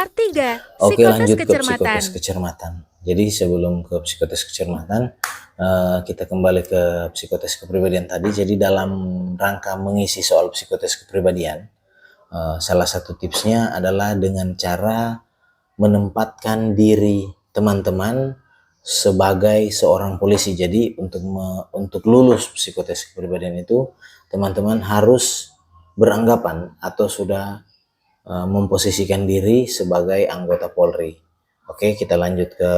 Part 3, Oke, Psikotes lanjut ke Kecermatan. psikotes kecermatan. Jadi sebelum ke psikotes kecermatan, kita kembali ke psikotes kepribadian tadi. Jadi dalam rangka mengisi soal psikotes kepribadian, salah satu tipsnya adalah dengan cara menempatkan diri teman-teman sebagai seorang polisi. Jadi untuk lulus psikotes kepribadian itu, teman-teman harus beranggapan atau sudah memposisikan diri sebagai anggota Polri. Oke, kita lanjut ke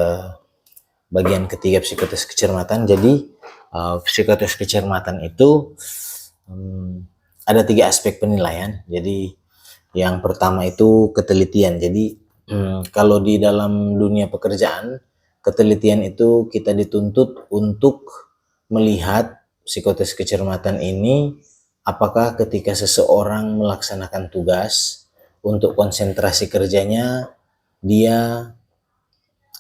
bagian ketiga psikotes kecermatan. Jadi psikotes kecermatan itu ada 3 aspek penilaian. Jadi yang pertama itu ketelitian. Jadi kalau di dalam dunia pekerjaan, ketelitian itu kita dituntut untuk melihat psikotes kecermatan ini apakah ketika seseorang melaksanakan tugas untuk konsentrasi kerjanya dia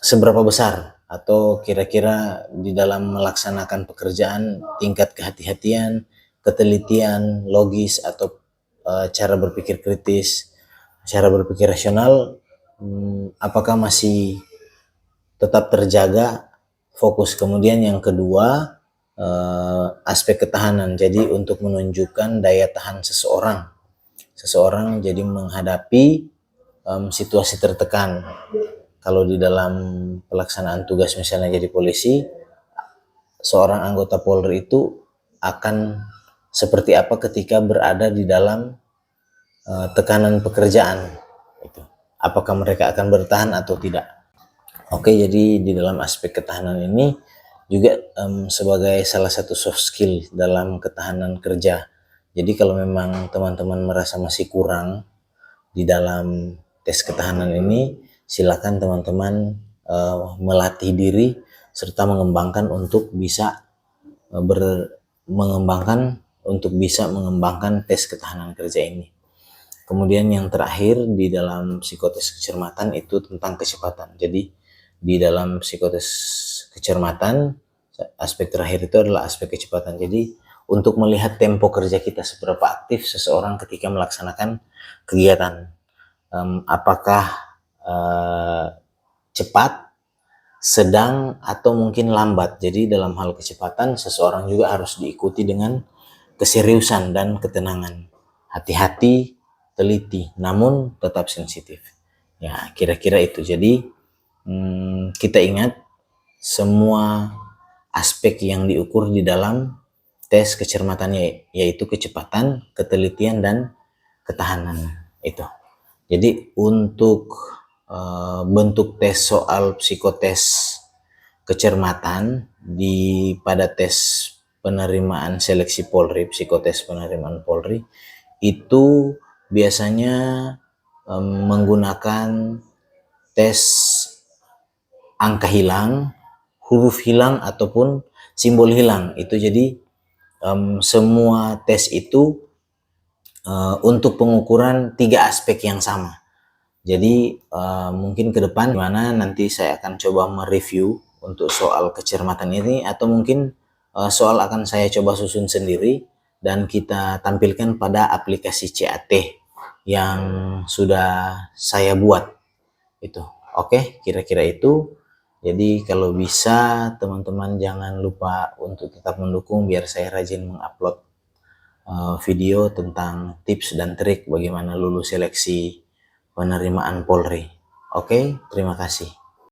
seberapa besar, atau kira-kira di dalam melaksanakan pekerjaan tingkat kehati-hatian, ketelitian, logis, atau cara berpikir kritis, cara berpikir rasional, apakah masih tetap terjaga fokus. Kemudian yang kedua, aspek ketahanan. Jadi untuk menunjukkan daya tahan seseorang jadi menghadapi situasi tertekan. Kalau di dalam pelaksanaan tugas misalnya jadi polisi, seorang anggota Polri itu akan seperti apa ketika berada di dalam tekanan pekerjaan itu. Apakah mereka akan bertahan atau tidak? Oke, jadi di dalam aspek ketahanan ini juga sebagai salah satu soft skill dalam ketahanan kerja. Jadi kalau memang teman-teman merasa masih kurang di dalam tes ketahanan ini, silakan teman-teman melatih diri serta mengembangkan untuk bisa mengembangkan tes ketahanan kerja ini. Kemudian yang terakhir di dalam psikotes kecermatan itu tentang kecepatan. Jadi di dalam psikotes kecermatan, aspek terakhir itu adalah aspek kecepatan. Jadi untuk melihat tempo kerja kita, seberapa aktif seseorang ketika melaksanakan kegiatan, apakah cepat, sedang, atau mungkin lambat. Jadi dalam hal kecepatan, seseorang juga harus diikuti dengan keseriusan dan ketenangan. Hati-hati, teliti, namun tetap sensitif. Ya, kira-kira itu. Jadi kita ingat semua aspek yang diukur di dalam tes kecermatannya, yaitu kecepatan, ketelitian, dan ketahanan itu. Jadi untuk bentuk tes soal psikotes kecermatan pada tes penerimaan seleksi Polri, psikotes penerimaan Polri, itu biasanya menggunakan tes angka hilang, huruf hilang, ataupun simbol hilang. Itu jadi semua tes itu untuk pengukuran 3 aspek yang sama. Jadi mungkin ke depan gimana nanti saya akan coba mereview untuk soal kecermatan ini, atau mungkin soal akan saya coba susun sendiri dan kita tampilkan pada aplikasi CAT yang sudah saya buat itu. Oke, kira-kira itu. Jadi kalau bisa teman-teman jangan lupa untuk tetap mendukung biar saya rajin mengupload video tentang tips dan trik bagaimana lulus seleksi penerimaan Polri. Oke, terima kasih.